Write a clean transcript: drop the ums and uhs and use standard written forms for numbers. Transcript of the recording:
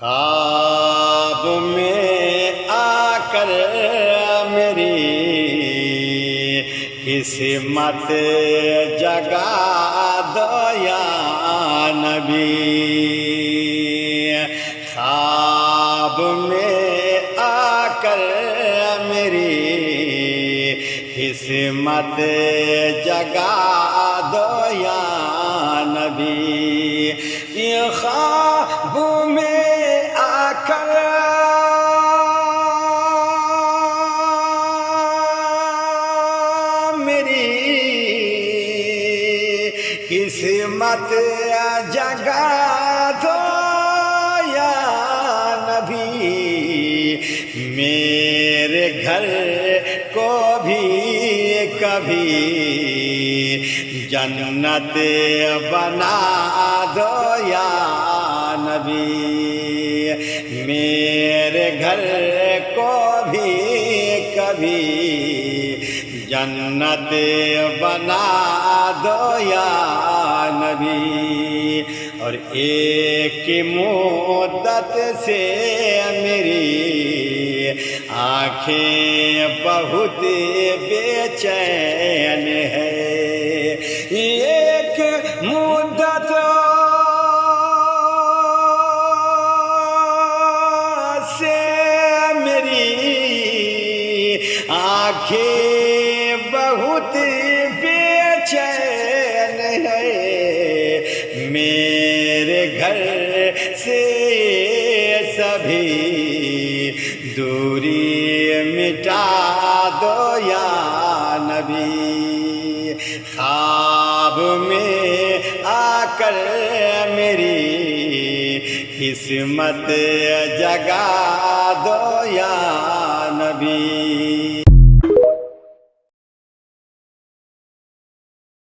خواب میں آ کر میری قسمت جگا دو یا نبی۔ خواب میں آ کر میری قسمت جگا دو یا نبی۔ یہ خواب میں آ کر میری قسمت جگا دو یا نبی۔ میرے گھر کو بھی کبھی جنت بنا دو یا نبی۔ میرے گھر کو بھی کبھی جنت بنا دو یا نبی۔ اور ایک مدت سے میری آنکھیں بہت بے چین ہے۔ ایک مدت سے میری آنکھیں بہت بے چین ہے۔ میرے گھر سے سبھی دوری مٹا دو یا نبی۔ خواب میں آ کر میری قسمت جگا دو یا نبی۔